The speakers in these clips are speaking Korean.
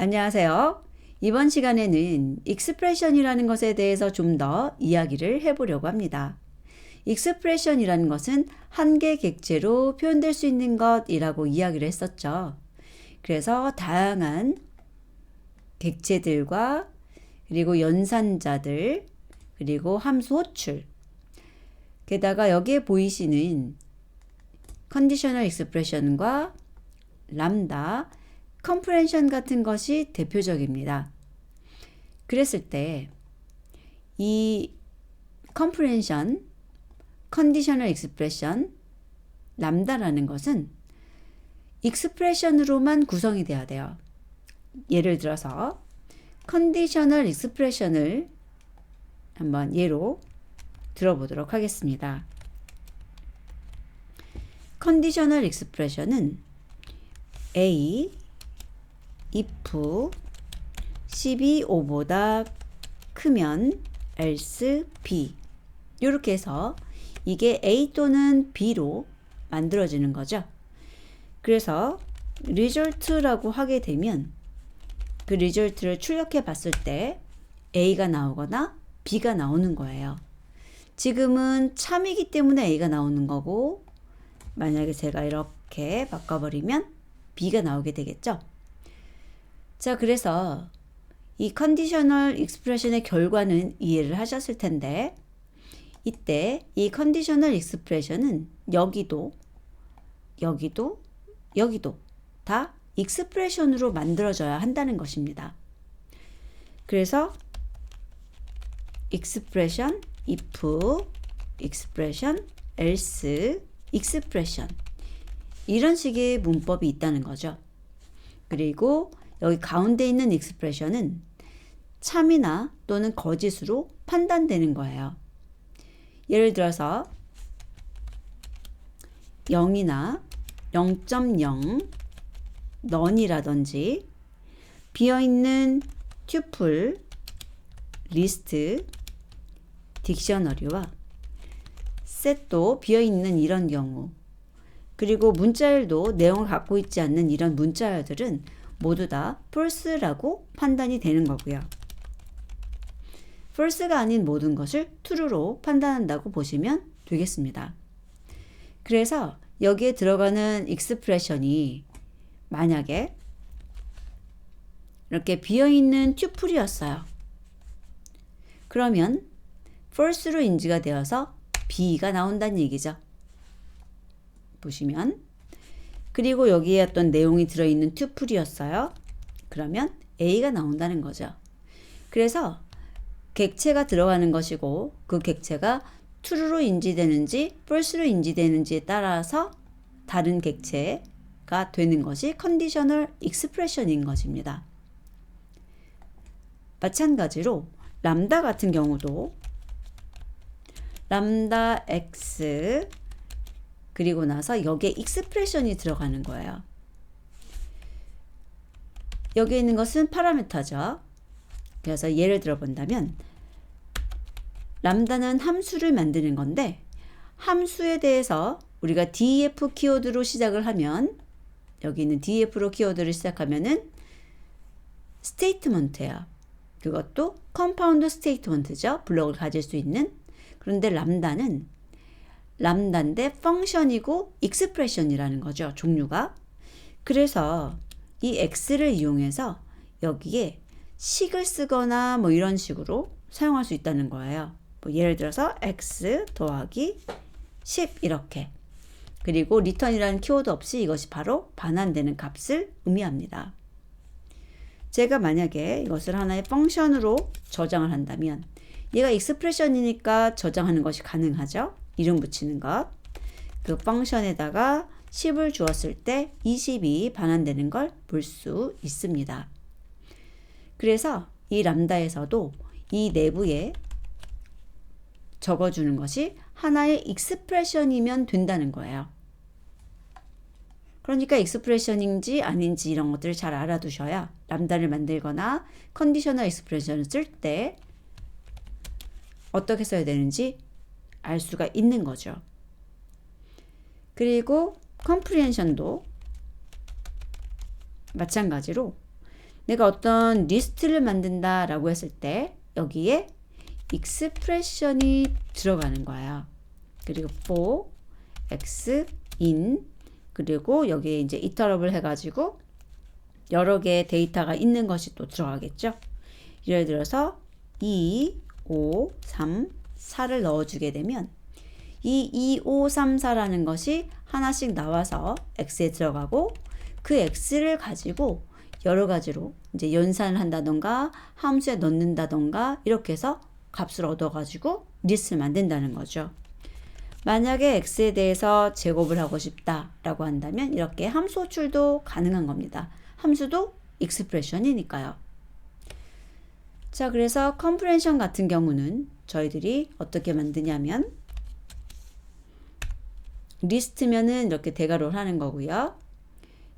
안녕하세요. 이번 시간에는 익스프레션이라는 것에 대해서 좀 더 이야기를 해보려고 합니다. 익스프레션이라는 것은 한 개 객체로 표현될 수 있는 것이라고 이야기를 했었죠. 그래서 다양한 객체들과 그리고 연산자들 그리고 함수 호출 게다가 여기에 보이시는 컨디셔널 익스프레션과 람다, 컴프렌션 같은 것이 대표적입니다. 그랬을 때 이 컴프렌션, 컨디셔널 익스프레션, 람다라는 것은 익스프레션으로만 구성이 돼야 돼요. 예를 들어서 컨디셔널 익스프레션을 한번 예로 들어보도록 하겠습니다. 컨디셔널 익스프레션은 A if 12, 5보다 크면 else B 이렇게 해서 이게 A 또는 B로 만들어지는 거죠. 그래서 result라고 하게 되면 그 result를 출력해 봤을 때 A가 나오거나 B가 나오는 거예요. 지금은 참이기 때문에 A가 나오는 거고 만약에 제가 이렇게 바꿔버리면 B가 나오게 되겠죠. 자, 그래서 이 컨디셔널 익스프레션의 결과는 이해를 하셨을 텐데 이때 이 컨디셔널 익스프레션은 여기도 다 익스프레션으로 만들어져야 한다는 것입니다. 그래서 익스프레션, if, 익스프레션, else, 익스프레션 이런 식의 문법이 있다는 거죠. 그리고 여기 가운데 있는 익스프레션은 참이나 또는 거짓으로 판단되는 거예요. 예를 들어서 0이나 0.0, none이라든지 비어있는 튜플, 리스트, 딕셔너리와 셋도 비어있는 이런 경우 그리고 문자열도 내용을 갖고 있지 않는 이런 문자열들은 모두 다 false라고 판단이 되는 거고요. false가 아닌 모든 것을 true로 판단한다고 보시면 되겠습니다. 그래서 여기에 들어가는 익스프레션이 만약에 이렇게 비어있는 튜플이었어요. 그러면 false로 인지가 되어서 B가 나온다는 얘기죠. 보시면 그리고 여기에 어떤 내용이 들어있는 튜플이었어요. 그러면 A가 나온다는 거죠. 그래서 객체가 들어가는 것이고 그 객체가 true로 인지되는지 false로 인지되는지에 따라서 다른 객체가 되는 것이 컨디셔널 익스프레션인 것입니다. 마찬가지로 람다 같은 경우도 람다 x 그리고 나서 여기에 익스프레션이 들어가는 거예요. 여기에 있는 것은 파라미터죠. 그래서 예를 들어 본다면 람다는 함수를 만드는 건데 함수에 대해서 우리가 def 키워드로 시작을 하면 여기 있는 def로 키워드를 시작하면은 스테이트먼트예요. 그것도 컴파운드 스테이트먼트죠. 블록을 가질 수 있는. 그런데 람다인데 펑션이고 익스프레션이라는 거죠. 종류가. 그래서 이 x를 이용해서 여기에 식을 쓰거나 뭐 이런 식으로 사용할 수 있다는 거예요. 뭐 예를 들어서 x 더하기 10 이렇게. 그리고 return이라는 키워드 없이 이것이 바로 반환되는 값을 의미합니다. 제가 만약에 이것을 하나의 펑션으로 저장을 한다면 얘가 익스프레션이니까 저장하는 것이 가능하죠. 이름 붙이는 것. 그 펑션에다가 10을 주었을 때 20이 반환되는 걸 볼 수 있습니다. 그래서 이 람다에서도 이 내부에 적어주는 것이 하나의 익스프레션이면 된다는 거예요. 그러니까 익스프레션인지 아닌지 이런 것들을 잘 알아두셔야 람다를 만들거나 컨디셔널 익스프레션을 쓸 때 어떻게 써야 되는지 알 수가 있는 거죠. 그리고 컴프리헨션도 마찬가지로 내가 어떤 리스트를 만든다 라고 했을 때 여기에 expression이 들어가는 거예요. 그리고 for x in 그리고 여기에 이제 이터럽을 해가지고 여러 개의 데이터가 있는 것이 또 들어가겠죠. 예를 들어서 2, 5, 3, 4를 넣어주게 되면 이 2, 5, 3, 4라는 것이 하나씩 나와서 x에 들어가고 그 x를 가지고 여러 가지로 이제 연산을 한다던가 함수에 넣는다던가 이렇게 해서 값을 얻어가지고 리스트를 만든다는 거죠. 만약에 x에 대해서 제곱을 하고 싶다라고 한다면 이렇게 함수 호출도 가능한 겁니다. 함수도 익스프레션이니까요. 자, 그래서 컴프레hension 같은 경우는 저희들이 어떻게 만드냐면 리스트면은 이렇게 대괄호를 하는 거고요.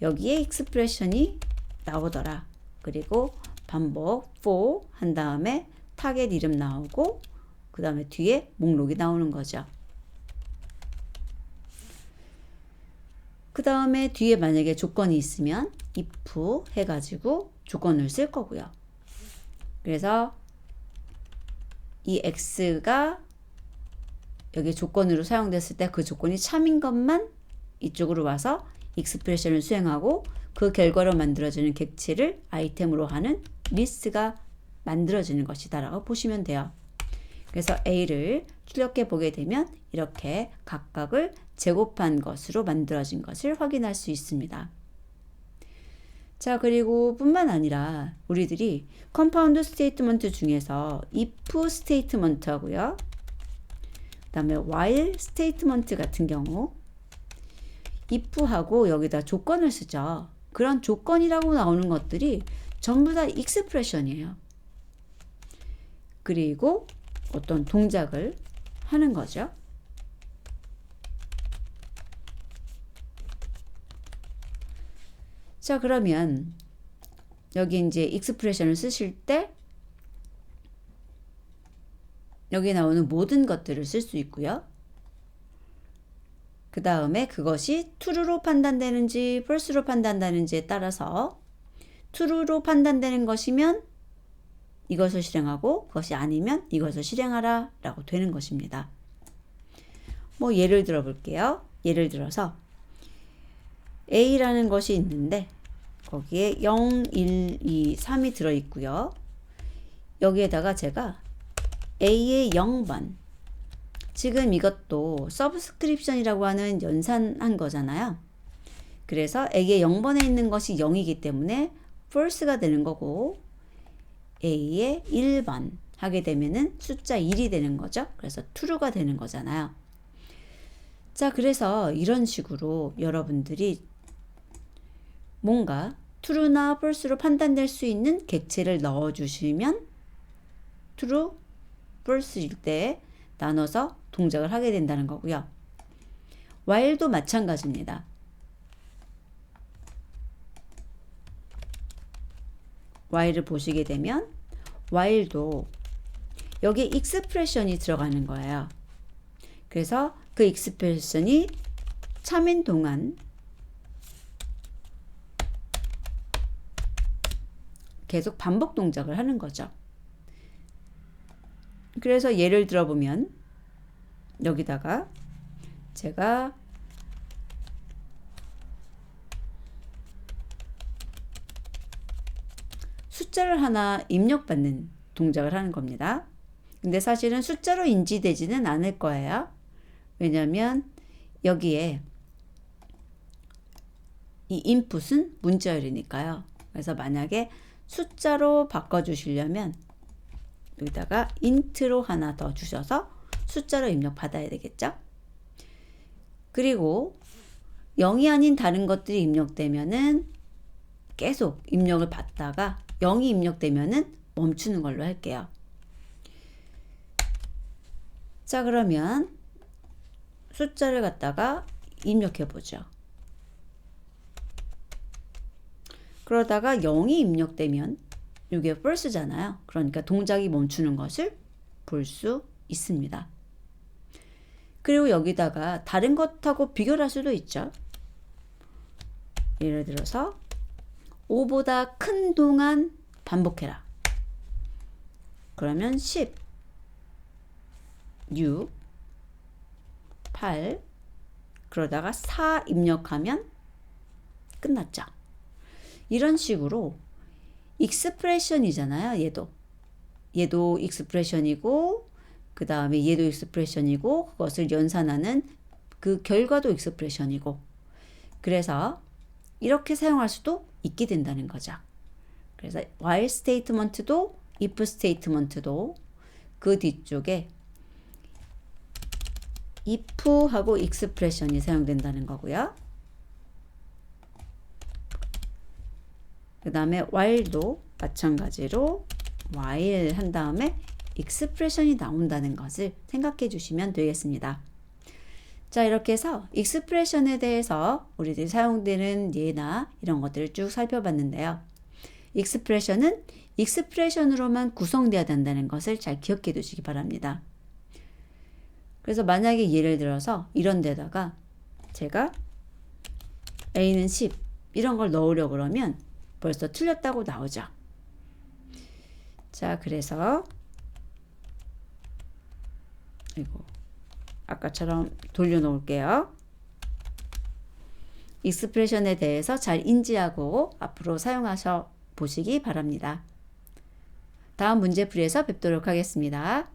여기에 익스프레션이 나오더라. 그리고 반복 for 한 다음에 타겟 이름 나오고 그 다음에 뒤에 목록이 나오는 거죠. 그 다음에 뒤에 만약에 조건이 있으면 if 해가지고 조건을 쓸 거고요. 그래서 이 x가 여기 조건으로 사용됐을 때 그 조건이 참인 것만 이쪽으로 와서 익스프레션을 수행하고 그 결과로 만들어지는 객체를 아이템으로 하는 리스트가 만들어지는 것이다 라고 보시면 돼요. 그래서 A를 출력해 보게 되면 이렇게 각각을 제곱한 것으로 만들어진 것을 확인할 수 있습니다. 자, 그리고 뿐만 아니라 우리들이 컴파운드 스테이트먼트 중에서 if 스테이트먼트 하고요. 그 다음에 while 스테이트먼트 같은 경우 if하고 여기다 조건을 쓰죠. 그런 조건이라고 나오는 것들이 전부 다 익스프레션이에요. 그리고 어떤 동작을 하는 거죠. 자, 그러면 여기 이제 익스프레션을 쓰실 때 여기 나오는 모든 것들을 쓸 수 있고요. 그 다음에 그것이 true로 판단되는지 false로 판단되는지에 따라서 true로 판단되는 것이면 이것을 실행하고 그것이 아니면 이것을 실행하라 라고 되는 것입니다. 뭐 예를 들어 볼게요. 예를 들어서 A라는 것이 있는데 거기에 0, 1, 2, 3이 들어 있고요. 여기에다가 제가 A의 0번 지금 이것도 서브스크립션이라고 하는 연산한 거잖아요. 그래서 A의 0번에 있는 것이 0이기 때문에 false가 되는 거고 A의 1번 하게 되면은 숫자 1이 되는 거죠. 그래서 true가 되는 거잖아요. 자, 그래서 이런 식으로 여러분들이 뭔가 true나 false로 판단될 수 있는 객체를 넣어주시면 true, false일 때 나눠서 동작을 하게 된다는 거고요. while도 마찬가지입니다. while을 보시게 되면 while도 여기에 expression이 들어가는 거예요. 그래서 그 expression이 참인 동안 계속 반복 동작을 하는 거죠. 그래서 예를 들어보면 여기다가 제가 숫자를 하나 입력받는 동작을 하는 겁니다. 근데 사실은 숫자로 인지되지는 않을 거예요. 왜냐하면 여기에 이 인풋은 문자열이니까요. 그래서 만약에 숫자로 바꿔주시려면 여기다가 int로 하나 더 주셔서 숫자로 입력 받아야 되겠죠. 그리고 0이 아닌 다른 것들이 입력되면은 계속 입력을 받다가 0이 입력되면은 멈추는 걸로 할게요. 자, 그러면 숫자를 갖다가 입력해 보죠. 그러다가 0이 입력되면 이게 false잖아요. 그러니까 동작이 멈추는 것을 볼 수 있습니다. 그리고 여기다가 다른 것하고 비교를 할 수도 있죠. 예를 들어서 5보다 큰 동안 반복해라. 그러면 10, 6, 8, 그러다가 4 입력하면 끝났죠. 이런 식으로 익스프레션이잖아요. 얘도 익스프레션이고 그 다음에 얘도 익스프레션이고 그것을 연산하는 그 결과도 익스프레션이고, 그래서 이렇게 사용할 수도 있게 된다는 거죠. 그래서 while 스테이트먼트도 if 스테이트먼트도 그 뒤쪽에 if하고 익스프레션이 사용된다는 거고요. 그 다음에 while도 마찬가지로 while 한 다음에 익스프레션이 나온다는 것을 생각해 주시면 되겠습니다. 자, 이렇게 해서 익스프레션에 대해서 우리들이 사용되는 예나 이런 것들을 쭉 살펴봤는데요. 익스프레션은 익스프레션으로만 구성되어야 된다는 것을 잘 기억해 두시기 바랍니다. 그래서 만약에 예를 들어서 이런 데다가 제가 A는 10 이런 걸 넣으려고 그러면 벌써 틀렸다고 나오죠. 자, 그래서 아까처럼 돌려놓을게요. 익스프레션에 대해서 잘 인지하고 앞으로 사용하셔 보시기 바랍니다. 다음 문제풀이에서 뵙도록 하겠습니다.